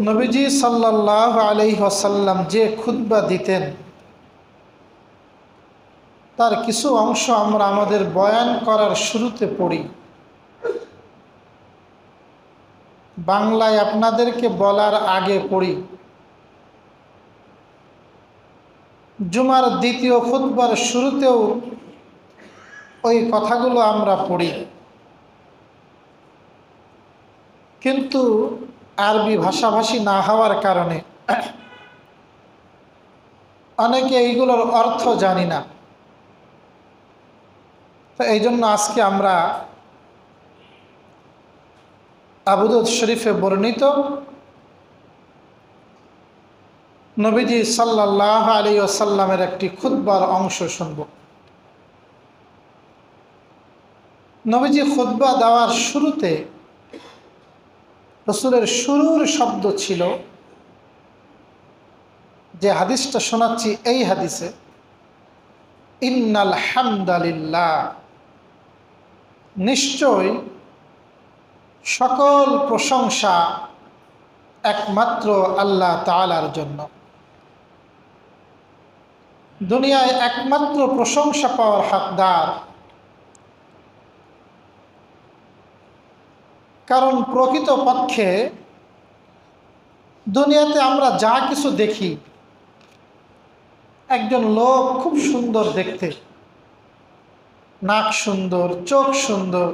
নবীজি সাল্লাল্লাহু আলাইহি ওয়াসাল্লাম যে খুতবা দিতেন তার কিছু অংশ আমরা আমাদের বয়ান করার শুরুতে পড়ি। বাংলায় আপনাদেরকে বলার আগে পড়ি। জুমার দ্বিতীয় খুতবার শুরুতেও ওই কথাগুলো আমরা পড়ি, কিন্তু আরবি ভাষাভাষী না হওয়ার কারণে অনেকে এইগুলোর অর্থ জানি না। তো এই জন্য আজকে আমরা আবু দাউদ শরীফে বর্ণিত নবীজি সাল্লাল্লাহু আলাইহি ওয়াসাল্লামের একটি খুতবার অংশ শুনব। নবীজি খুতবা দেওয়ার শুরুতে রাসূলের শুরুর শব্দ ছিল, যে হাদিসটা শোনাচ্ছি এই হাদিসে, ইন্নাল হামদালিল্লাহ, নিশ্চয় সকল প্রশংসা একমাত্র আল্লাহ তাআলার জন্য। দুনিয়ায় একমাত্র প্রশংসা পাওয়ার হকদার, কারণ প্রকৃতপক্ষে দুনিয়াতে আমরা যা কিছু দেখি, একজন লোক খুব সুন্দর দেখতে, নাক সুন্দর, চোখ সুন্দর,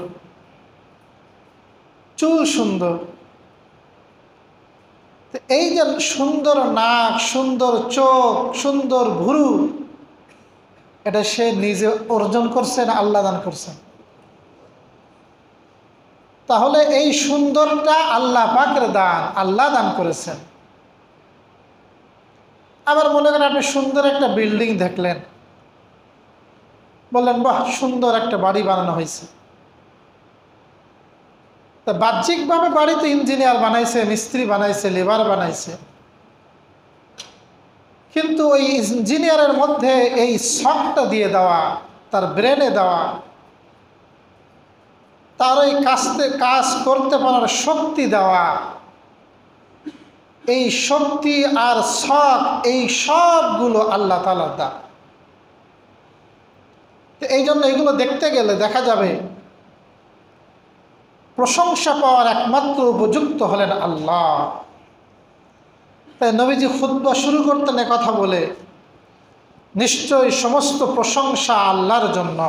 চুল সুন্দর, এই যে সুন্দর নাক, সুন্দর চোখ, সুন্দর ভুরু, এটা সে নিজে অর্জন করছে না আল্লাহ দান করছেন? তাহলে এই সুন্দরটা আল্লাহ পাকের দান, আল্লাহ দান করেছেন। আবার মনে করেন আপনি সুন্দর একটা বিল্ডিং দেখলেন, বললেন বাহ, সুন্দর একটা বাড়ি বানানো হয়েছে। তা বাহ্যিকভাবে বাড়ি তো ইঞ্জিনিয়ার বানাইছে, মিস্ত্রি বানাইছে, লেবার বানাইছে, কিন্তু ওই ইঞ্জিনিয়ারের মধ্যে এই শখটা দিয়ে দেওয়া, তার ব্রেনে দেওয়া, তার ওই কাজ করতে পারার শক্তি দেওয়া, এই শক্তি আর শখ, এই সবগুলো আল্লাহ তাআলার দান। এই জন্য এগুলো দেখতে গেলে দেখা যাবে প্রশংসা পাওয়ার একমাত্র উপযুক্ত হলেন আল্লাহ। তাই নবীজি খুতবা শুরু করতেন কথা বলে, নিশ্চয় সমস্ত প্রশংসা আল্লাহর জন্য।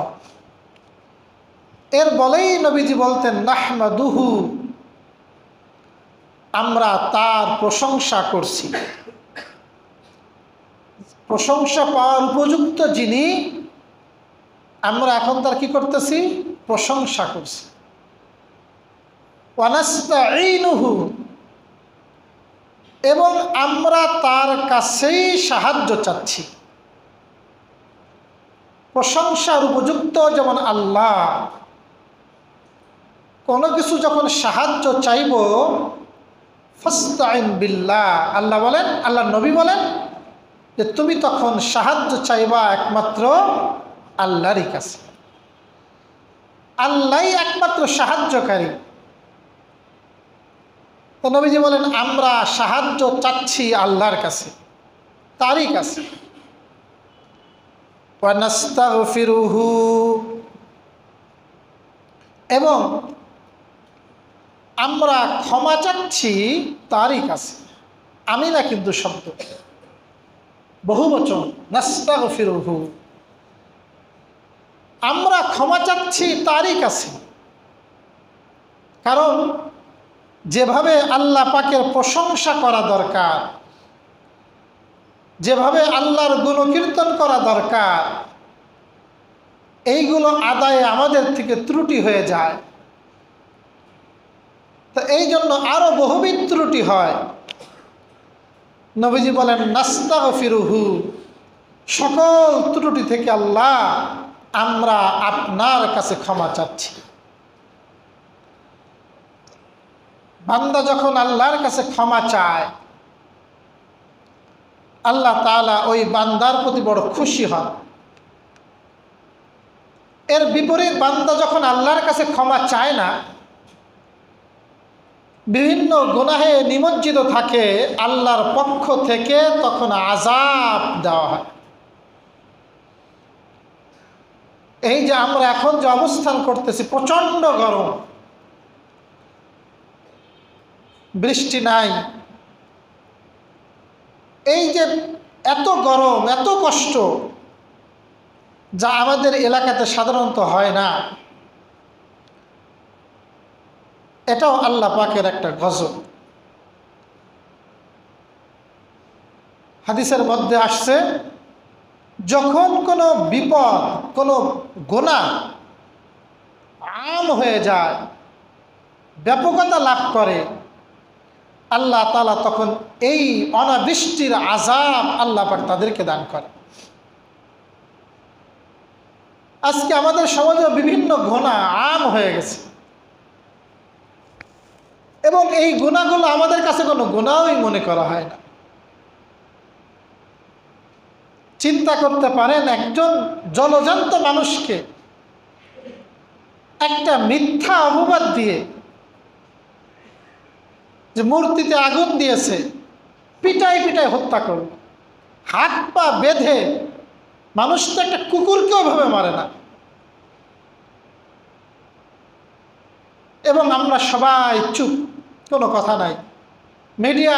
এর বলেই নবীজি বলতেন নাহমাদুহু, আমরা তার প্রশংসা করছি। প্রশংসা পাওয়ার উপযুক্ত যিনি, আমরা এখন তার কি করতেছি? প্রশংসা করছি। ওয়ানাস্তাঈনুহু, এবং আমরা তার কাছেই সাহায্য চাচ্ছি। প্রশংসার উপযুক্ত যেমন আল্লাহ, কোনো কিছু যখন সাহায্য চাইব, ফাস্তাইন বিল্লাহ, আল্লাহ বলেন, আল্লাহ নবী বলেন যে তুমি তখন সাহায্য চাইবা একমাত্র আল্লাহরই কাছে। আল্লাহই একমাত্র সাহায্যকারী। তো নবীজি বলেন আমরা সাহায্য চাচ্ছি আল্লাহর কাছে, তারই কাছে। ওয়া নাস্তাগফিরুহু, এবং আমরা ক্ষমা চাচ্ছি তারই কাছে। আমি না কিন্তু শব্দ, বহুবচন, নাস্তাগফিরুহু, আমরা ক্ষমা চাচ্ছি তারই কাছে। কারণ যেভাবে আল্লাহ পাকের প্রশংসা করা দরকার, যেভাবে আল্লাহর গুণকীর্তন করা দরকার, এইগুলো আদায়ে আমাদের থেকে ত্রুটি হয়ে যায়। তো এই জন্য আরো বহুবিধ ত্রুটি হয়। নবীজি বলেন নাস্তাগফিরুহু, সকল ত্রুটি থেকে আল্লাহ আমরা আপনার কাছে ক্ষমা চাচ্ছি। বান্দা যখন আল্লাহর কাছে ক্ষমা চায়, আল্লাহ তাআলা ওই বান্দার প্রতি বড় খুশি হন। এর বিপরীত বান্দা যখন আল্লাহর কাছে ক্ষমা চায় না, বিভিন্ন গুনাহে নিমজ্জিত থাকে, আল্লাহর পক্ষ থেকে তখন আযাব দেওয়া হয়। এই যে আমরা এখন যে অবস্থান করতেছি, প্রচণ্ড গরম, বৃষ্টি নাই, এই যে এত গরম, এত কষ্ট, যা আমাদের এলাকাতে সাধারণত হয় না, এটাও আল্লাহ পাকের একটা গজব। হাদিসের মধ্যে আসছে, যখন কোনো বিপদ, কোনো গুনাহ আম হয়ে যায়, ব্যাপকতা লাভ করে, আল্লাহ তাআলা তখন এই অনাবৃষ্টির আযাব আল্লাহ পাক তাদেরকে দান করে। আজকে আমাদের সমাজে বিভিন্ন গুনাহ আম হয়ে গেছে, এবং এই গুনাহগুলো আমাদের কাছে কোনো গুনাহই মনে করা হয় না। চিন্তা করতে পারেন, একজন জলজান্ত মানুষকে একটা মিথ্যা অপবাদ দিয়ে, যে মূর্তিতে আগুন দিয়েছে, পিটাই পিটাই হত্যা করল, হাত পা বেঁধে, মানুষ তো একটা কুকুরকেও ভাবে মারে না, এবং আমরা সবাই চুপ, কোনো কথা নাই, মিডিয়া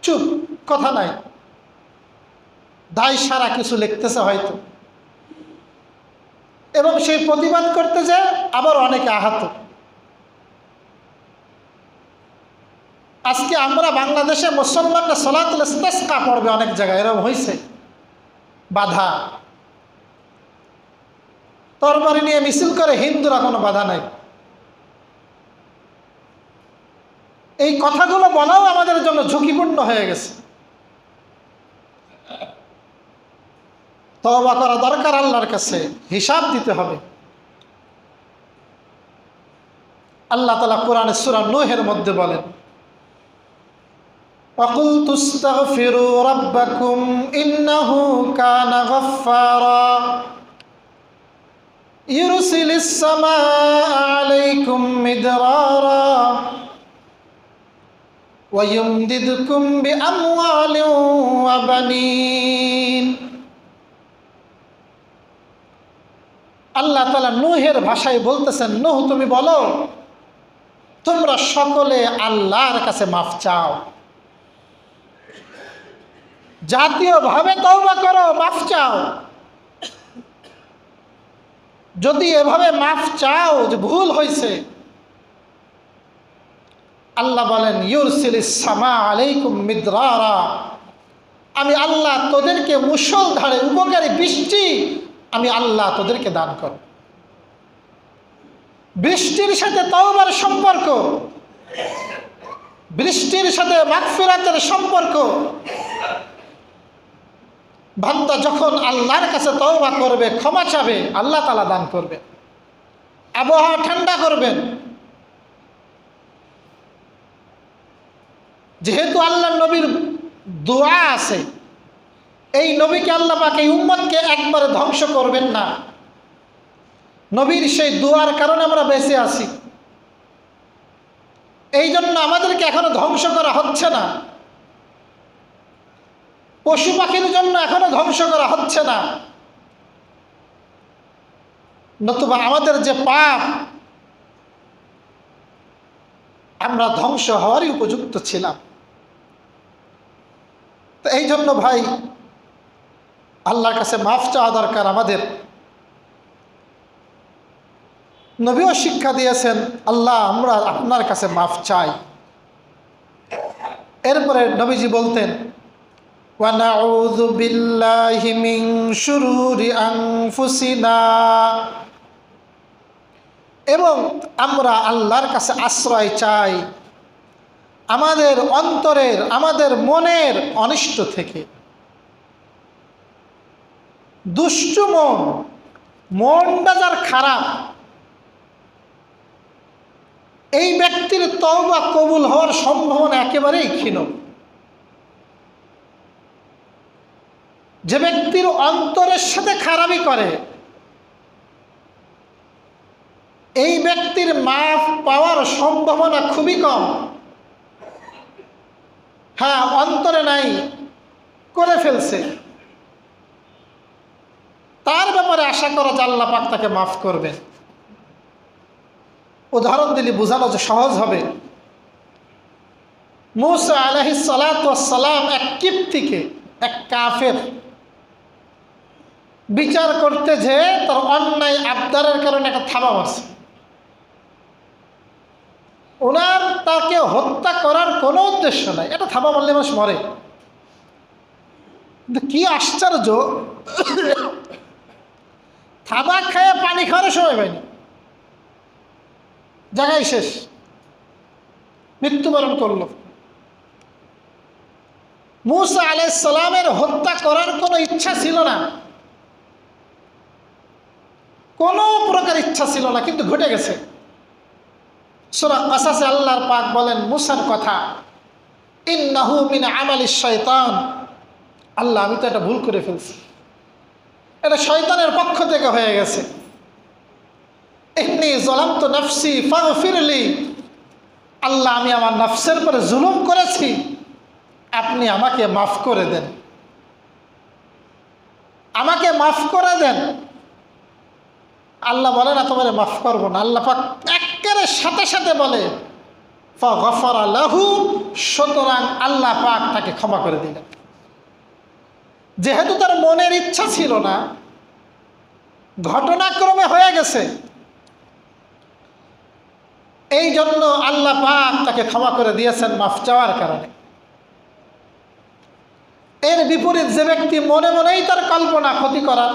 চুপ, কথা নাই, দায় সারা কিছু লিখতেছে হয়তো, এবং সেই প্রতিবাদ করতে যায় আবার অনেকে আহত। আজকে আমরা বাংলাদেশে মুসলমানরা সালাতুল ইস্তিসকা পড়বে, অনেক জায়গায় এরকম হয়েছে, বাধা। তরবারি নিয়ে মিছিল করে হিন্দুরা, কোনো বাধা নাই। এই কথাগুলো বলাও আমাদের জন্য ঝুঁকিপূর্ণ হয়ে গেছে। তওবা করা দরকার, আল্লাহর কাছে হিসাব দিতে হবে। আল্লাহ তাআলা কোরআনে সূরা নূহের মধ্যে বলেন, وَقُلْتُ اسْتَغْفِرُوا رَبَّكُمْ إِنَّهُ كَانَ غَفَّارًا يُرْسِلِ السَّمَاءَ عَلَيْكُمْ مِدْرَارًا وَيُمْدِدْكُمْ بِأَمْوَالٍ وَبَنِينَ। আল্লাহ তাআলা নূহের ভাষায় বলতেছেন, নূহ তুমি বলো, তোমরা সকলে আল্লাহর কাছে মাফ চাও, জাতীয়ভাবে তওবা করো, মাফ চাও। যদি এভাবে মাফ চাও যে ভুল হয়েছে, আল্লাহ বলেন, ইউরসিলিস সামা আলাইকুম মিদরারা, আমি আল্লাহ তোদেরকে মুষলধারে উপকারী বৃষ্টি আমি আল্লাহ তোদেরকে দান করব। বৃষ্টির সাথে তওবার সম্পর্ক, বৃষ্টির সাথে মাগফিরাতের সম্পর্ক। বান্দা যখন আল্লাহর কাছে তওবা করবে, ক্ষমা চাবে, আল্লাহ তাআলা দান করবে, আবহাওয়া ঠান্ডা করবেন। যেহেতু আল্লাহ নবীর দোয়া আছে, এই নবীকে আল্লাহ পাক এই উম্মতকে একবারে ধ্বংস করবেন না। নবীর সেই দোয়ার কারণে আমরা বেঁচে আছি, এই জন্য আমাদেরকে এখনো ধ্বংস করা হচ্ছে না। পশু পাখির জন্য এখনো ধ্বংস করা হচ্ছে না, নতুবা আমাদের যে পাপ, আমরা ধ্বংস হওয়ারই উপযুক্ত ছিলাম। তো এই জন্য ভাই, আল্লাহর কাছে মাফ চাওয়া দরকার আমাদের। নবীও শিক্ষা দিয়েছেন, আল্লাহ আমরা আপনার কাছে মাফ চাই। এরপরে নবীজি বলতেন, ওয়ানাউযু বিল্লাহি মিন শুরুরি আনফুসিনা, এবং আমরা আল্লাহর কাছে আশ্রয় চাই আমাদের অন্তরের, আমাদের মনের অনিষ্ট থেকে। দুষ্টু মন, মনটা যার খারাপ, এই ব্যক্তির তওবা কবুল হওয়ার সম্ভাবনা একেবারেই ক্ষীণ। যে ব্যক্তির অন্তরের সাথে খারাপই করে, এই ব্যক্তির মাফ পাওয়ার সম্ভাবনা খুবই কম। হ্যাঁ, অন্তরে নাই, করে ফেলছে, তার ব্যাপারে আশা করা যে আল্লাহ পাক তাকে মাফ করবেন। উদাহরণ দিলে বোঝানো যে সহজ হবে। মূসা আলাইহিস সালাতু ওয়াস সালাম এক কিপ্তিকে, এক কাফের বিচার করতে যে তার অন্যায় আবদারের কারণে একটা থাবা মারছে। ওনার তাকে হত্যা করার কোনো উদ্দেশ্য নাই, এটা থাবা মারলে মানুষ মরে। কিন্তু কি আশ্চর্য, থাবা খায় পানি খাওয়ার সময় পায়নি, জায়গায় শেষ, মৃত্যুবরণ করল। মূসা আলাইহিস সালামের হত্যা করার কোনো ইচ্ছা ছিল না, কোনো প্রকার ইচ্ছা ছিল না, কিন্তু ঘটে গেছে। সূরা কাসাসে আল্লাহর পাক বলেন মূসার কথা, ইন্নাহু মিন আমালিশ শাইতান, আল্লাহ আমি তো এটা ভুল করে ফেলছি, এটা শয়তানের পক্ষ থেকে হয়ে গেছে। ইন্নী যালামতু নাফসি ফাগফিরলি, আল্লাহ আমি আমার নফসের পরে জুলুম করেছি, আপনি আমাকে মাফ করে দেন, আমাকে মাফ করে দেন। আল্লাহ বলে না তোমারে মাফ করবো না, আল্লাহ পাক একেবারে সাথে সাথে বলে ফাগফারা লাহু, সুতরাং আল্লাহ পাক তাকে ক্ষমা করে দিলেন। যেহেতু তার মনের ইচ্ছা ছিল না, ঘটনাক্রমে হয়ে গেছে, এই জন্য আল্লাহ পাক তাকে ক্ষমা করে দিয়েছেন মাফ চাওয়ার কারণে। এর বিপরীত যে ব্যক্তি মনে মনেই তার কল্পনা ক্ষতি করার,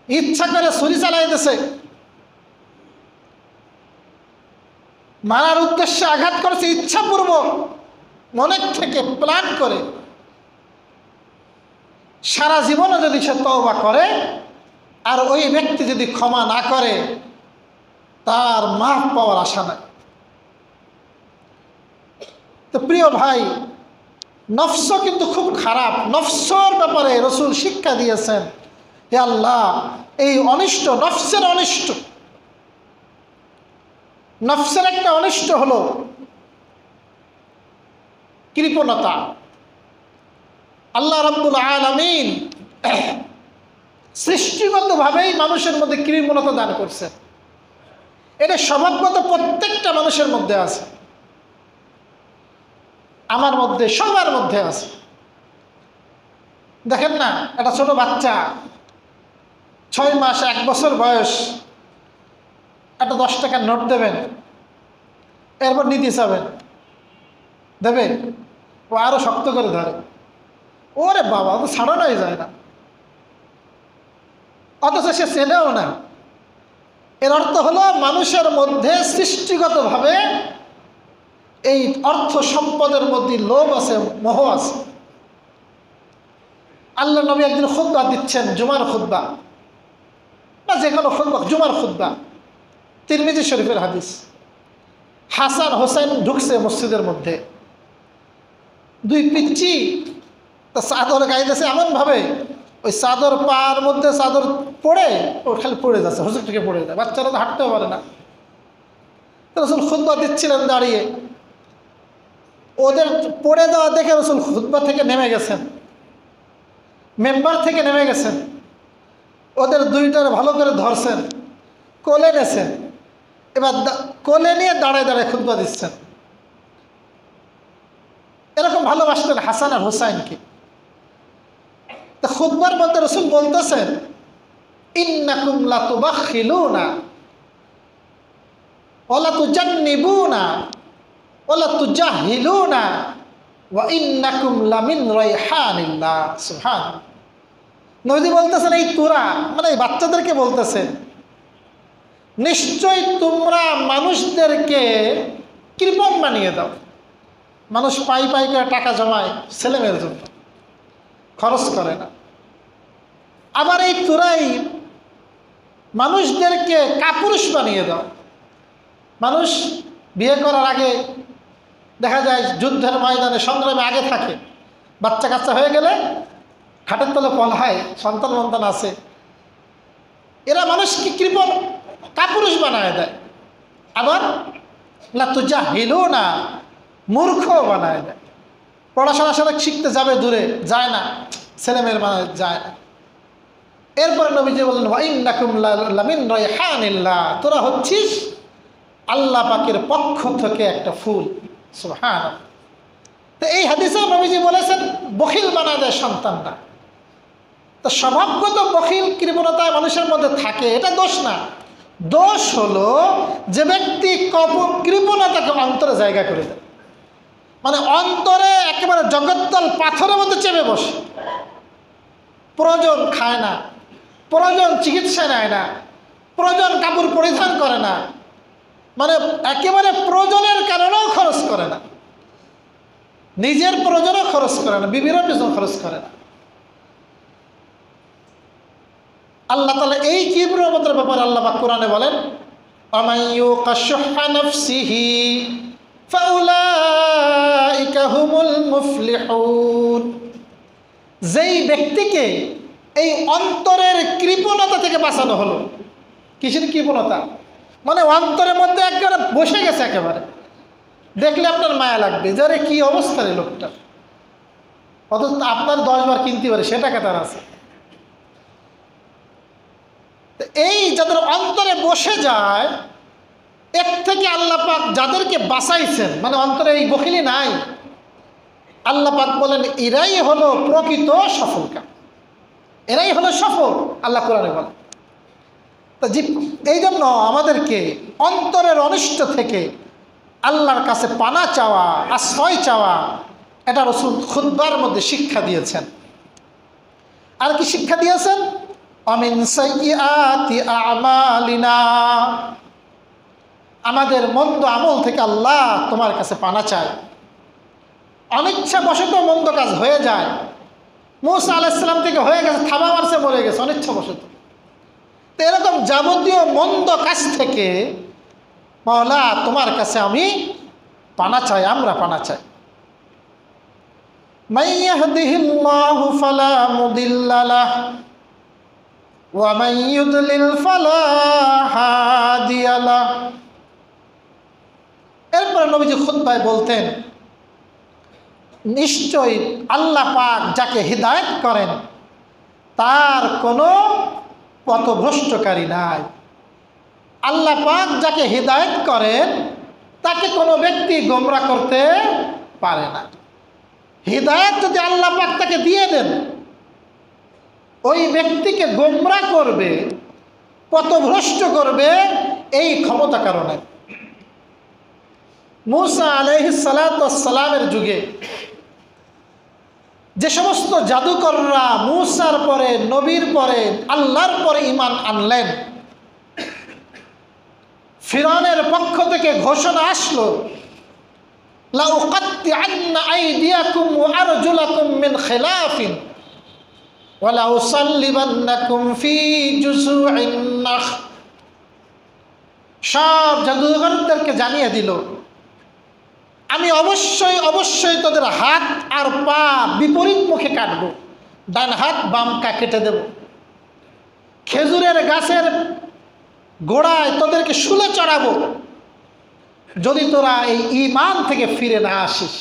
ইচ্ছা করে ছুরি চালাইতেছে, মারার উদ্দেশ্যে আঘাত করেছে ইচ্ছাপূর্বক, মনের থেকে প্ল্যান করে, সারা জীবনে যদি সে তওবা করে আর ওই ব্যক্তি যদি ক্ষমা না করে, তার মাফ পাওয়ার আশা নাই। তো প্রিয় ভাই, নফস কিন্তু খুব খারাপ। নফসর ব্যাপারে রসুল শিক্ষা দিয়েছেন, হে আল্লাহ এই অনিষ্ট, নফসের অনিষ্ট, নফসের একটা অনিষ্ট হলো কৃপণতা। আল্লাহ রাব্বুল আলামিন সৃষ্টিগতভাবেই মানুষের মধ্যে কৃপণতা দান করছে, এটা স্বভাবগত প্রত্যেকটা মানুষের মধ্যে আছে, আমার মধ্যে, সবার মধ্যে আছে। দেখেন না, একটা ছোট বাচ্চা 6 মাস 1 বছর বয়স, একটা 10 টাকার নোট দেবেন, এরপর নিতে চাবেন, দেবে? ও আরো শক্ত করে ধরে, ওরে বাবা, তো ছাড়ানোই যায় না, অথচ সে চেনেও না। এর অর্থ হলো মানুষের মধ্যে সৃষ্টিগতভাবে এই অর্থ সম্পদের মধ্যে লোভ আছে, মোহ আছে। আল্লাহ নবী একদিন খুতবা দিচ্ছেন, জুমার খুতবা বা যে কোনো খুতবা, জুমার খুতবা, তিরমিজি শরীফের হাদিস। হাসান হোসেন ঢুকছে মসজিদের মধ্যে, 2 পিচ্চি তা চাদর গাইতেছে এমনভাবে, ওই চাদর পার মধ্যে চাদর পড়ে ও খালি পড়ে যাচ্ছে, হুজুর থেকে পড়ে যায়, বাচ্চারা তো হাঁটতেও পারে না। রসুল খুতবা দিচ্ছিলেন দাঁড়িয়ে, ওদের পড়ে যাওয়া দেখে রসুল খুতবা থেকে নেমে গেছেন, মেম্বার থেকে নেমে গেছেন, ওদের 2টার ভালো করে ধরছেন, কোলে নেছেন, এবার কোলে নিয়ে দাঁড়ায় দাঁড়ায় খুতবা দিচ্ছেন। এরকম ভালোবাসতেন হাসান আর হুসাইনকে। তা খুতবার মধ্যে রসুল বলতেছেন, ইন্নাকুম লাতুবাখিলুনা ওয়া লাতুজান্নিবুনা ওয়া লাতুজাহিলুনা ওয়া ইন্নাকুম লামিন রাইহানিল্লাহ। সুবহানাল্লাহ। নবী বলতেছেন, এই তোরা, মানে এই বাচ্চাদেরকে বলতেছেন, নিশ্চয় তোমরা মানুষদেরকে কৃপণ বানিয়ে দাও। মানুষ পাই পাই করে টাকা জমায় ছেলেমেয়ের জন্য, খরচ করে না। আবার এই তোরাই মানুষদেরকে কাপুরুষ বানিয়ে দাও। মানুষ বিয়ে করার আগে দেখা যায় যুদ্ধের ময়দানে, সংগ্রামে আগে থাকে, বাচ্চা কাচ্চা হয়ে গেলে খাটের তলে পলায়, সন্তান মন্তান আছে, এরা মানুষকে কৃপণ, কাপুরুষ বানায় দেয়। আবার লাতুজাহিলুনা মূর্খ বানায় দেয়। পড়াশোনা সাথে শিখতে যাবে দূরে, যায় না, ছেলেমেয়ের বানায় যায় না। এরপরে নবীজি বললেন ওয়া ইন্নাকুম লামিন রাইহানিল্লাহ, তোরা হচ্ছিস আল্লাহ পাকের পক্ষ থেকে একটা ফুল। সুবহানাল্লাহ। তো এই হাদিসে নবীজি বলেছেন বখিল বানায় দেয় সন্তানরা। তো স্বভাবগত বখিল কৃপণতা মানুষের মধ্যে থাকে, এটা দোষ না। দোষ হলো যে ব্যক্তি কৃপণতাকে অন্তরে জায়গা করে দেয়, মানে অন্তরে একেবারে জগত্তল পাথরের মধ্যে চেপে বসে, প্রয়োজন খায় না, প্রয়োজন চিকিৎসা নেয় না, প্রয়োজন কাপড় পরিধান করে না, মানে একেবারে প্রয়োজনের কারণেও খরচ করে না, নিজের প্রয়োজনও খরচ করে না, বিবিরও পেছন খরচ করে না। আল্লাহ তাআলা এই কৃপণতার ব্যাপারে আল্লাহ পাক কোরআনে বলেন আমাইয়ুকা শুহা নাফসিহি ফাউলাইকা হুমুল মুফলিহুন। যেই ব্যক্তিকে এই অন্তরের কৃপণতা থেকে বাঁচানো হলো। কিসের কৃপণতা? মানে অন্তরের মধ্যে একেবারে বসে গেছে, একেবারে দেখলে আপনার মায়া লাগবে যে আরে কি অবস্থা রে লোকটা, অথচ আপনার 10 বার কিনতে পারে, সে টাকা তার আছে। এই যাদের অন্তরে বসে যায়, এর থেকে আল্লাহ পাক যাদেরকে বাঁচাইছেন, মানে অন্তরে এই বখিলি নাই, আল্লাহ পাক বলেন এরাই হলো প্রকৃত সফলকাম, এরাই হলো সফল। আল্লাহ কোরআনে বলেন। তা এই জন্য আমাদেরকে অন্তরের অনিষ্ট থেকে আল্লাহর কাছে পানা চাওয়া, আশ্রয় চাওয়া, এটা রাসূল খুতবার মধ্যে শিক্ষা দিয়েছেন। আর কি শিক্ষা দিয়েছেন? আমিন সাইয়্যাতি আমালিনা, আমাদের মন্দ আমল থেকে আল্লাহ তোমার কাছে পানা চায়। অনিচ্ছাবশত মন্দ কাজ হয়ে যায়। মূসা আলাইহিস সালাম থেকে হয়ে গেছে, থাবা মারছে, মরে গেছে অনিচ্ছাবশত। তো এরকম যাবতীয় মন্দ কাজ থেকে মাওলা তোমার কাছে আমি পানা চাই, আমরা পানা চাই। মান ইয়াহদিহিল্লাহু ফালা মুদিল্লা লাহু ওয়া মান ইউদ্লিল ফালা হাদিয়া লাহু। এরপর নবীজি খুতবায় বলতেন নিশ্চয়ই আল্লাহ পাক যাকে হিদায়াত করেন তার কোনো পথভ্রষ্টকারী নাই। আল্লাহ পাক যাকে হিদায়াত করেন তাকে কোনো ব্যক্তি গোমরা করতে পারে না। হিদায়াত যদি আল্লাহ পাক তাকে দিয়ে দেন, ওই ব্যক্তিকে গোমরা করবে, পথভ্রষ্ট করবে, এই ক্ষমতা কারণে। মূসা আলাইহিস সালাতু ওয়াস সালামের যুগে যে সমস্ত জাদুকররা মূসার পরে, নবীর পরে, আল্লাহর পরে ঈমান আনলেন, ফিরআউনের পক্ষ থেকে ঘোষণা আসলো লা উকাত্তিআন্না আইদিয়াকুম ওয়া আরজুলাকুম মিন খিলাফিন ওয়া লা উসাল্লিবান্নাকুম ফি জুযু'ইন নাখ। সব জাদুকরদেরকে জানিয়ে দিল আমি অবশ্যই অবশ্যই তোদের হাত আর পা বিপরীত মুখে কাটব, ডান হাত বাম পা কেটে দেব, খেজুরের গাছের গোড়ায় তোদেরকে শুলে চড়াবো যদি তোরা এই ঈমান থেকে ফিরে না আসিস।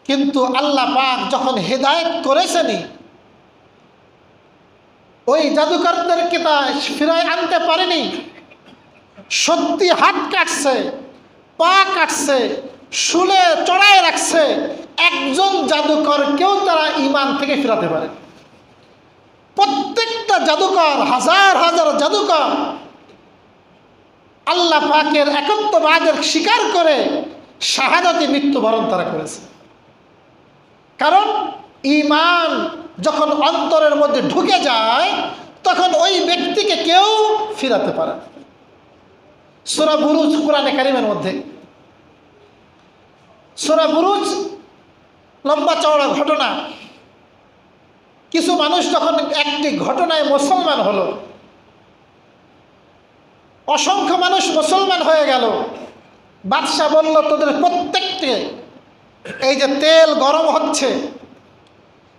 কিন্তু আল্লাহ পাক যখন হেদায়েত করেছেনই, ওই জাদুকরদেরকে তা ফিরায় আনতে পারেনি। সত্যি হাত কাটছে, পা কাটছে, শুলে চড়ায় রাখছে, একজন জাদুকরকেও তারা ঈমান থেকে ফিরাতে পারে। প্রত্যেকটা জাদুকর, হাজার হাজার জাদুকর আল্লাহ পাকের একত্ববাদের স্বীকার করে শাহাদাতে মৃত্যুবরণ তারা করেছে। কারণ ঈমান যখন অন্তরের মধ্যে ঢুকে যায় তখন ওই ব্যক্তিকে কেউ ফিরাতে পারে না। সূরা বুরুজ কোরআনে কারিমের মধ্যে, সূরা বুরুজ লম্বা চওড়া ঘটনা। কিছু মানুষ যখন একটি ঘটনায় মুসলমান হলো, অসংখ্য মানুষ মুসলমান হয়ে গেল, বাদশা বলল তোদের প্রত্যেককে এই যে তেল গরম হচ্ছে,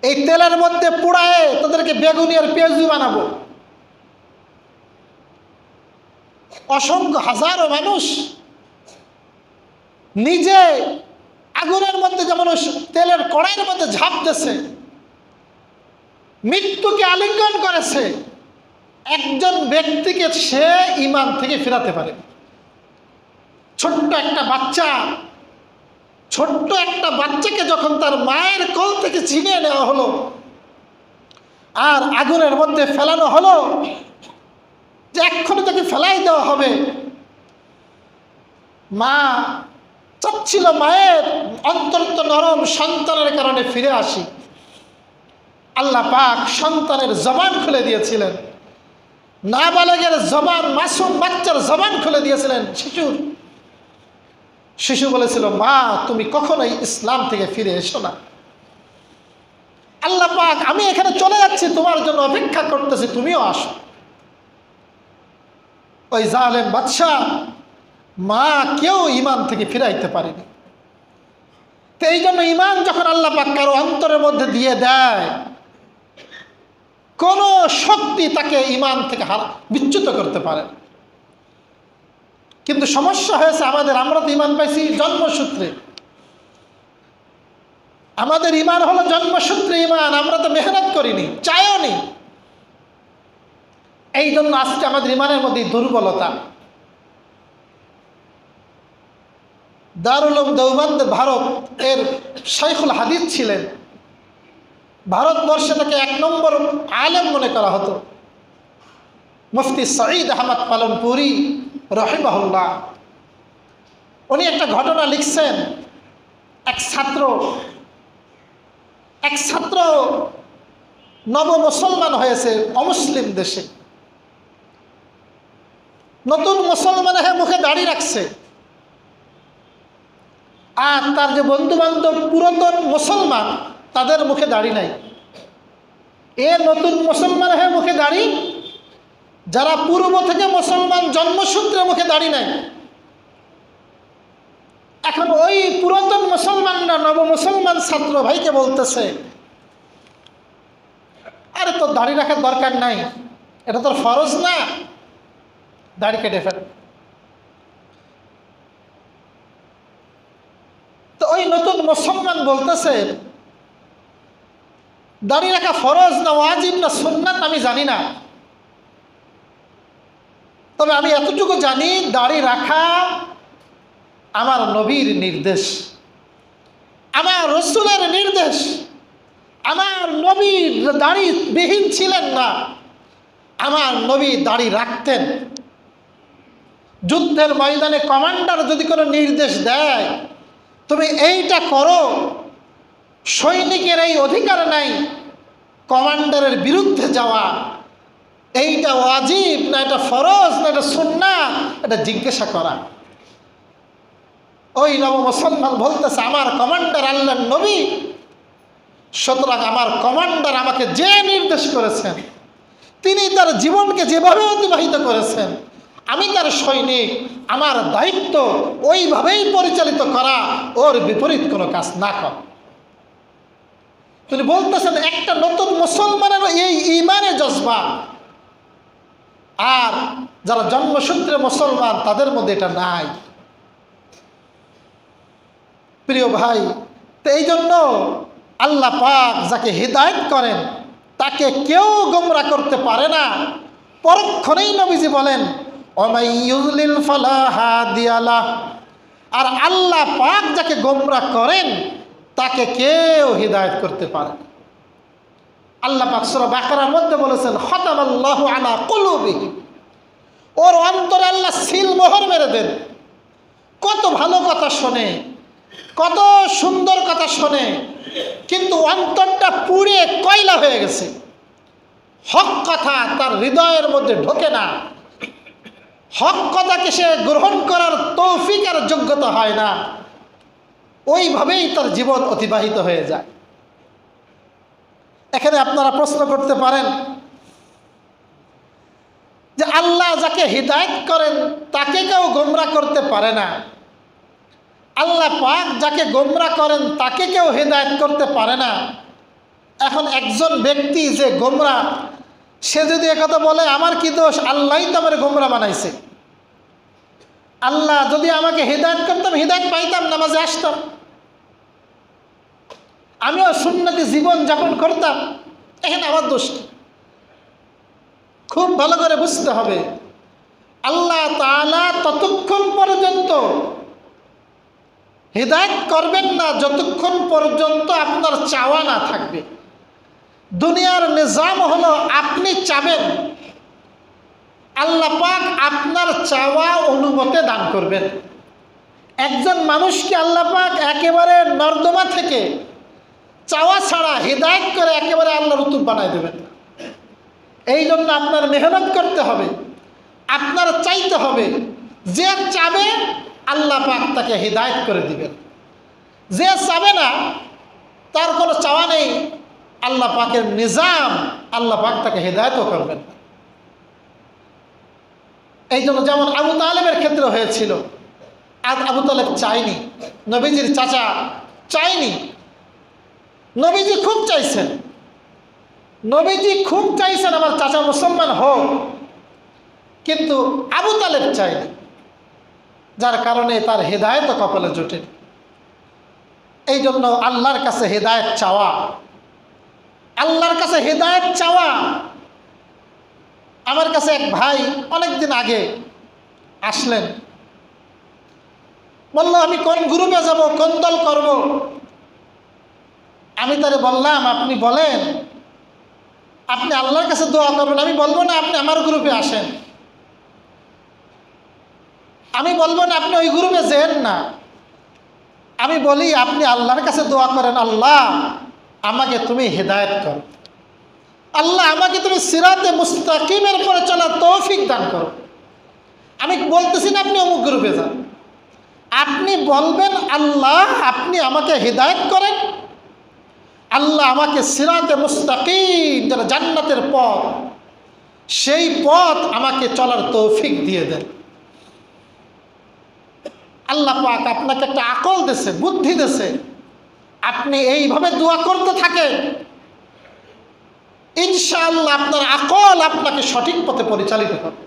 এই তেলের মধ্যে পুড়ায় তোদেরকে বেগুনি আর পেঁয়াজি বানাবো। অসংখ্য হাজারো মানুষ নিজে আগুনের মধ্যে যেমন তেলের কড়াইয়ের মধ্যে ঝাঁপ দিয়েছে, মৃত্যুকে আলিঙ্গন করেছে, একজন ব্যক্তিকে সে ঈমান থেকে ফেরাতে পারে। ছোট্ট একটা বাচ্চাকে যখন তার মায়ের কোল থেকে ছিনিয়ে নেওয়া হলো আর আগুনের মধ্যে ফেলানো হলো যে এক্ষুনি তাকে ফেলাই দেওয়া হবে, মা চাচ্ছিল মায়ের অন্তর্ত নরম সন্তানের কারণে ফিরে আসি। আল্লাহ পাক সন্তানের জবান খুলে দিয়েছিলেন, নাবালেগের জবান, মাসুম বাচ্চার জবান খুলে দিয়েছিলেন। শিশু বলেছিল, মা তুমি কখনোই ইসলাম থেকে ফিরে এসো না। আল্লাহ পাক আমি এখানে চলে যাচ্ছি, তোমার জন্য অপেক্ষা করতেছি, তুমিও আসো। ওই জালেম বাদশাহ মা কেউ ঈমান থেকে ফিরাইতে পারেনি। তো এই জন্য ঈমান যখন আল্লাহ পাক কারো অন্তরের মধ্যে দিয়ে দেয়, কোন শক্তি তাকে ঈমান থেকে বিচ্যুত করতে পারে। কিন্তু সমস্যা হয়েছে আমরা তো ঈমান পাইছি জন্মসূত্রে, আমাদের ঈমান হলো জন্মসূত্রে ঈমান, আমরা তো মেহনত করিনি, চাইও নি। এই জন্য আজকে আমাদের ঈমানের মধ্যে দুর্বলতা। দারুল উলুম দেওবন্দ ভারত এর শাইখুল হাদিস ছিলেন, ভারতবর্ষে তাকে 1 নম্বর আলেম মনে করা হতো, মুফতি সঈদ আহমদ পালনপুরি রহিমাহুল্লাহ। উনি একটা ঘটনা লিখছেন, এক ছাত্র নব মুসলমান হয়েছে অমুসলিম দেশে, নতুন মুসলমান হয়ে মুখে দাড়ি রাখছে, আর তার যে বন্ধু বান্ধব পুরাতন মুসলমান তাদের মুখে দাড়ি নাই। এ নতুন মুসলমান হয়ে মুখে দাড়ি, যারা পূর্ব থেকে মুসলমান জন্মসূত্রে মুখে দাড়ি নাই। এখন ওই পুরাতন মুসলমানরা নব মুসলমান ছাত্র ভাইকে বলতেছে, আরে তোর দাড়ি রাখার দরকার নাই, এটা তোর ফরজ না, দাড়ি কেটে ফেল। তো ওই নতুন মুসলমান বলতেছে, দাড়ি রাখা ফরজ না ওয়াজিব না সুন্নাত আমি জানি না, তবে আমি এতটুকু জানি দাড়ি রাখা আমার নবীর নির্দেশ, আমার রসুলের নির্দেশ। আমার নবী দাড়ি বিহীন ছিলেন না, আমার নবী দাড়ি রাখতেন। যুদ্ধের ময়দানে কমান্ডার যদি কোনো নির্দেশ দেয় তুমি এইটা করো, সৈনিকের এই অধিকার নাই কমান্ডারের বিরুদ্ধে যাওয়া, এইটা ওয়াজিব না এটা ফরজ না এটা সুন্নাত, এটা জিজ্ঞাসা করা। ওই নব মুসলমান বলতেছে, আমার কমান্ডার আল্লাহর নবী, সুতরাং আমার কমান্ডার আমাকে যে নির্দেশ করেছেন, তিনি তার জীবনকে যেভাবে অতিবাহিত করেছেন, আমি তার সৈনিক, আমার দায়িত্ব ওইভাবেই পরিচালিত করা, ওর বিপরীত কোনো কাজ না করা। তিনি বলতেছেন একটা নতুন মুসলমানের এই ঈমানের জজবা, আর যারা জন্মসূত্রে মুসলমান তাদের মধ্যে এটা নাই। প্রিয় ভাই, তো এই জন্য আল্লাহ পাক যাকে হিদায়াত করেন তাকে কেউ গোমরাহ করতে পারে না। পরক্ষণেই নবীজি বলেন, ওমাই ইউযলিল ফালা হাদিয়া লাহ, আর আল্লাহ পাক যাকে গোমরাহ করেন তাকে কেউ হিদায়াত করতে পারে না। আল্লাহ পাক সূরা বাকারার মধ্যে বলেছেন, খাতামাল্লাহু আলা কুলুবিহিম, ওর অন্তরে আল্লাহ সিল মোহর মেরে দেন। কত ভালো কথা শোনে, কত সুন্দর কথা শোনে, কিন্তু অন্তরটা পুড়ে কয়লা হয়ে গেছে। হক কথা তার হৃদয়ের মধ্যে ঢোকে না, হক কথাকে সে গ্রহণ করার তৌফিক আর যোগ্যতা হয় না, ওইভাবেই তার জীবন অতিবাহিত হয়ে যায়। এখানে আপনারা প্রশ্ন করতে পারেন যে আল্লাহ যাকে হিদায়াত করেন তাকে কেউ গোমরাহ করতে পারে না, আল্লাহ পাক যাকে গোমরাহ করেন তাকে কেউ হিদায়াত করতে পারে না। এখন একজন ব্যক্তি যে গোমরাহ, সে যদি একথা বলে আমার কি দোষ, আল্লাহই তো আমার গোমরাহ বানাইছে, আল্লাহ যদি আমাকে হেদায়েত করতাম, হেদায়েত পাইতাম, নামাজে আসতাম, আমিও সুন্নতি জীবন যাপন করতাম, এখানে আমার দোষ কি? খুব ভালো করে বুঝতে হবে, আল্লাহ তাআলা ততক্ষণ পর্যন্ত হেদায়েত করবেন না যতক্ষণ পর্যন্ত আপনার চাওয়া না থাকবে। দুনিয়ার নিজাম হলো আপনি চাবেন, আল্লাহ পাক আপনার চাওয়া অনুমতি দান করবেন। একজন মানুষকে আল্লাহ পাক একেবারে নর্দমা থেকে চাওয়া ছাড়া হেদায়েত করে একেবারে আল্লাহর উতুব বানায় দেবেন। এই জন্য আপনার মেহনত করতে হবে, আপনার চাইতে হবে। যে চাবে আল্লাহ পাক তাকে হেদায়েত করে দিবেন, যে চাবে না তার কোনো চাওয়া নেই, আল্লাহ পাকের নিজাম, আল্লাহ পাক তাকে হেদায়েতও করবেন। এই জন্য যেমন আবু তালেবের ক্ষেত্রে হয়েছিল, আবু তালেব চায়নি, নবীজির চাচা চায়নি, নবীজি খুব চাইছেন, নবীজি খুব চাইছেন আমার চাচা মুসলমান হোক, কিন্তু আবু তালেব চায়নি, যার কারণে তার হেদায়েত কপালে জোটে। এই জন্য আল্লাহর কাছে হেদায়েত চাওয়া, আল্লাহর কাছে হেদায়েত চাওয়া। আমার কাছে এক ভাই অনেক দিন আগে আসলেন, বলল আমি কোন গ্রুপে যাব, কোন দল করব। আমি তারে বললাম আপনি বলেন, আপনি আল্লাহর কাছে দোয়া করবেন, আমি বলবো না আপনি আমার গ্রুপে আসেন, আমি বলবো না আপনি ওই গ্রুপে যেন না, আমি বলি আপনি আল্লাহর কাছে দোয়া করেন, আল্লাহ আমাকে তুমি হেদায়েত করো, আল্লাহ আমাকে তুমি সিরাতে মুস্তাকিমের পরে চলার তৌফিক দান করো। আমি বলতেছি না আপনি অমুক গ্রুপে যান, আপনি বলবেন আল্লাহ আপনি আমাকে হেদায়েত করেন, আল্লাহ আমাকে সিরাতে মুস্তাকিম, যেটা জান্নাতের পথ, সেই পথ আমাকে চলার তৌফিক দিয়ে দেন। আল্লাহ পাক আপনাকে একটা আকল দিয়েছে, বুদ্ধি দিয়েছে, আপনি এইভাবে দোয়া করতে থাকেন, ইনশাআল্লাহ আপনার আকল আপনাকে সঠিক পথে পরিচালিত করবে।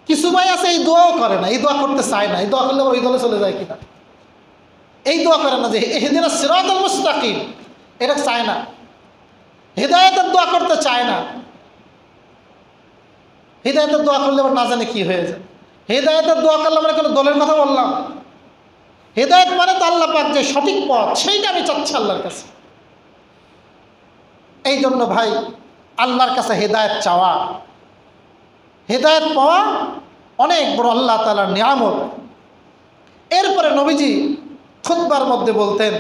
কিছু ভাই আছে এই দোয়াও করে না, এই দোয়া করতে চায় না, এই দোয়া করলে ওই দলে চলে যায় কিনা, এই দোয়া করে না যে ইহদিনাস সিরাতাল মুস্তাকিম, এটা চায় না, হেদায়েতের দোয়া করতে চায় না। হেদায়েতের দোয়া করলে আবার না জানে কি হয়ে যায়। হেদায়েতের দোয়া করলে আমরা কোনো দলের কথা বললাম? হেদায়েত মানে তো আল্লাহ পাক যে সঠিক পথ, সেইটা আমি চাচ্ছি আল্লাহর কাছে। এই জন্য ভাই আল্লাহর কাছে হেদায়েত চাওয়া, হেদায়েত পাওয়া অনেক বড় আল্লাহ তাআলার নিয়ামত। এরপরে নবীজি খুতবার মধ্যে বলতেন,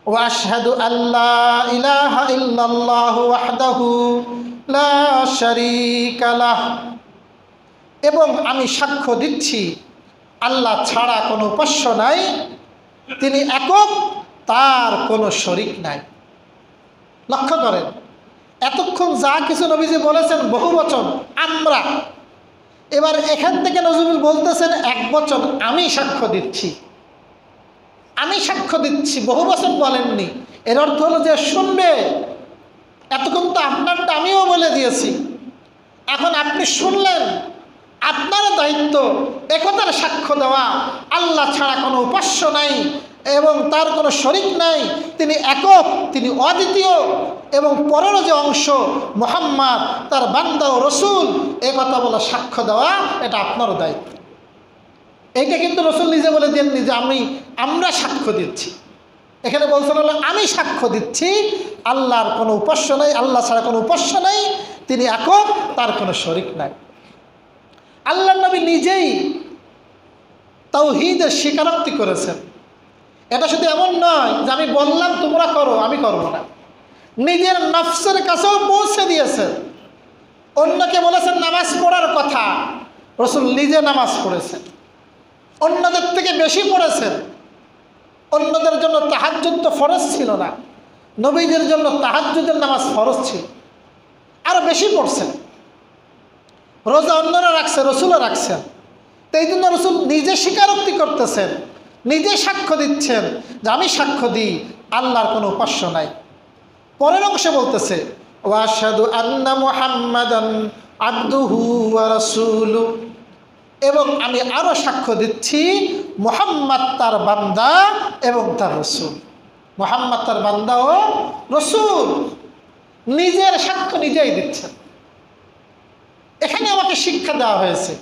ওয়াশহাদু আল্লা ইলাহা ইল্লাল্লাহু ওয়াহদাহু লা শারীকা লাহ, এবং আমি সাক্ষ্য দিচ্ছি আল্লাহ ছাড়া কোনো উপাস্য নাই, তিনি একক, তার কোনো শরীক নাই। লক্ষ্য করেন, এতক্ষণ যা কিছু নবীজি বলেছেন বহু বচন আমরা, এবার এখান থেকে নজরুল বলতেছেন এক বচন, আমি সাক্ষ্য দিচ্ছি, আমি সাক্ষ্য দিচ্ছি, বহু বচন বলেননি। এর অর্থ হলো যে শুনবে, এতক্ষণ তো আপনারটা আমিও বলে দিয়েছি, এখন আপনি শুনলেন, আপনারও দায়িত্ব একতার সাক্ষ্য দেওয়া, আল্লাহ ছাড়া কোনো উপাস্য নাই এবং তার কোনো শরীক নাই, তিনি একক, তিনি অদ্বিতীয়, এবং পরের যে অংশ মুহাম্মদ তার বান্দা ও রসুল, এ কথা বলা, সাক্ষ্য দেওয়া, এটা আপনারও দায়িত্ব। এইটা কিন্তু রসুল নিজে বলে দেননি যে আমরা সাক্ষ্য দিচ্ছি, এখানে বলছেন হলো আমি সাক্ষ্য দিচ্ছি আল্লাহর কোনো উপাস্য নাই, আল্লাহ ছাড়া কোনো উপাস্য নাই, তিনি একক, তার কোনো শরীক নাই। আল্লাহ নবী নিজেই তাওহীদের স্বীকারোক্তি করেছেন। এটা শুধু এমন নয় যে আমি বললাম তোমরা করো, আমি করব না, নিজের নফসের কাছেও পৌঁছে দিয়েছেন। অন্যকে বলেছেন নামাজ পড়ার কথা, রাসূল নিজে নামাজ পড়েছেন, অন্যদের থেকে বেশি পড়েছেন। অন্যদের জন্য তাহাজ্জুদ তো ফরজ ছিল না, নবীদের জন্য তাহাজ্জুদের নামাজ ফরজ ছিল, আরও বেশি পড়ছেন। রোজা অন্যরা রাখছে, রসুলও রাখছেন। তো এই জন্য রসুল নিজে স্বীকারোক্তি করতেছেন, নিজে সাক্ষ্য দিচ্ছেন যে আমি সাক্ষ্য দিই আল্লাহর কোনো উপাস্য নাই। পরের অংশে বলতেছে, ওয়াশহাদু আন্না মুহাম্মাদান আবদুহু ওয়া রাসূলুহু, এবং আমি আরো সাক্ষ্য দিচ্ছি মুহাম্মদ তার বান্দা এবং তার রসুল। মুহাম্মদ তার বান্দা ও রসুল, নিজের সাক্ষ্য নিজেই দিচ্ছেন। এখানে আমাকে শিক্ষা দেওয়া হয়েছে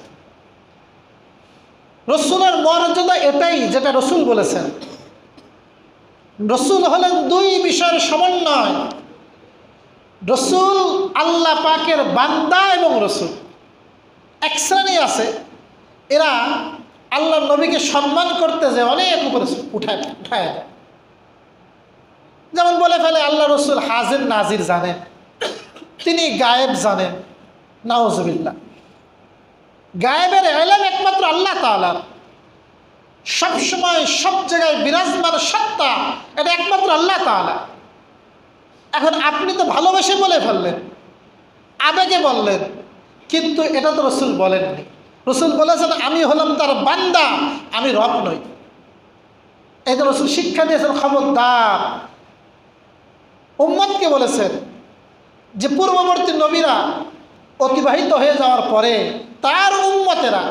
রসুলের মর্যাদা এটাই যেটা রসুল বলেছেন। রসুল হলেন দুই বিষয়ের সমন্বয়। রসুল আল্লাহ পাকের বান্দা এবং রসুল। এক শ্রেণী আছে, এরা আল্লাহ নবীকে সম্মান করতে যে অনেক উপরে উঠায় দেয়। যেমন বলে ফেলে আল্লাহ রসুল হাজির নাজির জানেন, তিনি গায়েব জানেন। নাউজুবিল্লাহ, গায়েবের ইলম একমাত্র আল্লাহ তাআলার। সবসময় সব জায়গায় বিরাজমান সত্তা এটা একমাত্র আল্লাহ তাআলা। এখন আপনি তো ভালোবেসে বলে ফেললেন, আবেগে বললেন, কিন্তু এটা তো রসুল বলেননি। রসুল বলেছেন আমি হলাম তার বান্দা, আমি রব নই। এই তো রসুল শিক্ষা দিয়েছেন, খবরদার। উম্মতকে বলেছেন যে পূর্ববর্তী নবীরা অতিবাহিত হয়ে যাওয়ার পরে তার উম্মতেরা,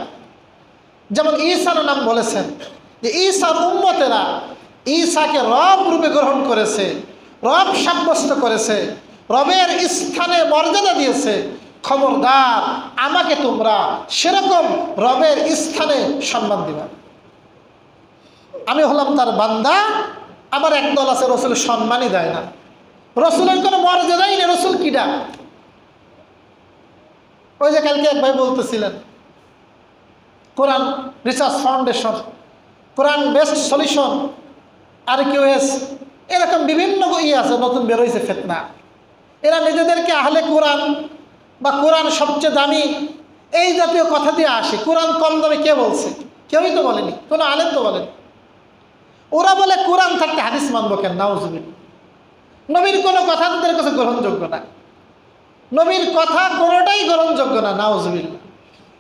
যেমন ঈসার নাম বলেছেন যে ঈসার উম্মতেরা ঈসাকে রব রূপে গ্রহণ করেছে, রব সাব্যস্ত করেছে, রবের স্থানে মর্যাদা দিয়েছে। খবরদার, আমাকে তোমরা সেরকম রবের স্থানে সম্মান দিবা। আমি হলাম তার বান্দা। আবার একদল আছে রসুল সম্মানই দেয় না, রসুলের কোনো মর্যাদাই নেই। রসুল কিডা? ওই যে কালকে এক ভাই বলতেছিলেন কোরআন রিসার্চ ফাউন্ডেশন, কোরআন বেস্ট সলিউশন, আর কিউএস, এরকম বিভিন্ন আছে, নতুন বেরোইছে ফিতনা। এরা নিজেদেরকে আহলে কোরআন বা কোরআন সবচেয়ে দামি এই জাতীয় কথা দিয়ে আসে। কোরআন কম দামে কে বলছে? কেউই তো বলেনি, কোনো আলেম তো বলেনি। ওরা বলে কোরআন থাকতে হাদিস মানবো কেন? নাউজুবিল্লাহ। নবীর কোনো কথা তাদের কাছে গ্রহণযোগ্য না, নবীর কথা কোনোটাই গ্রহণযোগ্য না। নাউজুবিল্লাহ।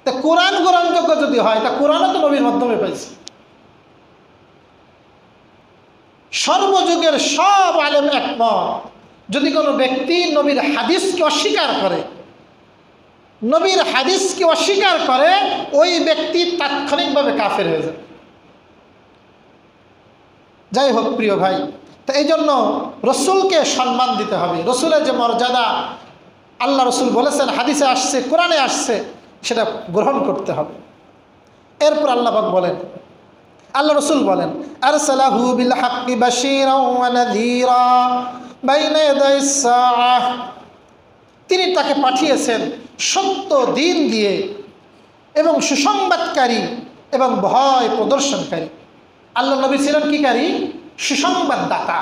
তা কোরআন গ্রহণযোগ্য যদি হয় তা কোরআনও তো নবীর মাধ্যমে পাইছে। সর্বযুগের সব আলেম একমত, যদি কোনো ব্যক্তি নবীর হাদিসকে অস্বীকার করে, নবীর হাদিসকে অস্বীকার করে, ওই ব্যক্তি তাৎক্ষণিকভাবে কাফের হয়ে যায়। যাই হোক প্রিয় ভাই, তো এই জন্য রসুলকে সম্মান দিতে হবে। রসুলের যে মর্যাদা আল্লাহ রসুল বলেছেন, হাদিসে আসছে, কোরআনে আসছে, সেটা গ্রহণ করতে হবে। এরপর আল্লাহ পাক বলেন, আল্লাহ রসুল বলেন আরসালাহু বিল হাক্কি বাশীরাও ওয়া নাযীরা বাইনা ইয়াদাইস সাআহ, তিনি তাকে পাঠিয়েছেন সত্য দিন দিয়ে এবং সুসংবাদকারী এবং ভয় প্রদর্শনকারী। আল্লাহ নবী ছিলেন কিকারী? সুসংবাদদাতা।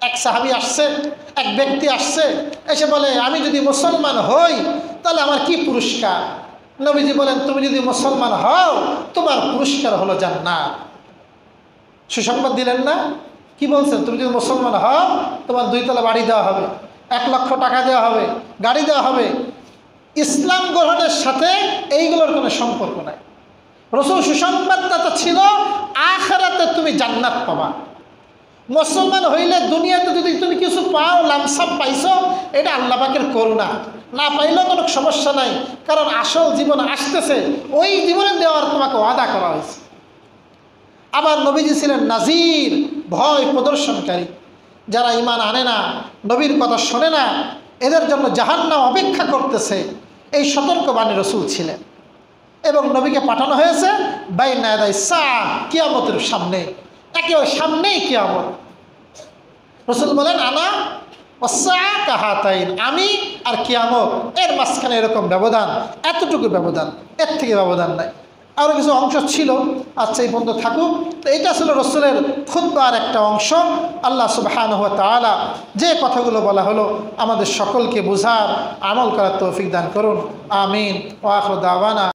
এক সাহাবী আসছে, এক ব্যক্তি আসছে, এসে বলে আমি যদি মুসলমান হই তাহলে আমার কি পুরস্কার? নবীজি বলেন তুমি যদি মুসলমান হও তোমার পুরস্কার হলো জান্নাত। সুসংবাদ দিলেন না? কি বলছেন? তুমি যদি মুসলমান হও তোমার 2 তলা বাড়ি দেওয়া হবে, 1 লক্ষ টাকা দেওয়া হবে, গাড়ি দেওয়া হবে। ইসলাম গ্রহণের সাথে এইগুলোর কোনো সম্পর্ক নাই। রসুল সুসংবাদদাতা ছিল, আখিরাতে তুমি জান্নাত পাবা। মুসলমান হইলে দুনিয়াতে যদি তুমি কিছু পাও, লামসাম পাইছো, এটা আল্লাহ পাকের করুণা। না পাইলেও কোনো সমস্যা নাই, কারণ আসল জীবন আসতেছে, ওই জীবনে দেওয়ার তোমাকে ওয়াদা করা হয়েছে। আবার নবীজি ছিলেন নাজির, ভয় প্রদর্শনকারী। যারা ঈমান আনে না, নবীর কথা শোনে না, এদের জন্য জাহান্নাম অপেক্ষা করতেছে, এই সতর্কবাণী রসুল ছিলেন। এবং নবীকে পাঠানো হয়েছে বাইনা ইয়াদাইস সাআহ, কিয়ামতের সামনে, একেবারে সামনেই কিয়ামত। রসুল বলেন আনা ওয়াস-সাআহ কাহাতাইন, আমি আর কিয়ামত এর মাঝখানে এরকম ব্যবধান, এতটুকু ব্যবধান, এর থেকে ব্যবধান নাই। আরও কিছু অংশ ছিল, আচ্ছা এই পর্যন্ত থাকুক। তো এটা ছিল রসুলের খুতবার একটা অংশ। আল্লাহ সুবহানাহু ওয়া তাআলা যে কথাগুলো বলা হলো আমাদের সকলকে বুঝার, আমল করার তৌফিক দান করুন। আমিন। ওয়া আখিরু দাওয়ানা।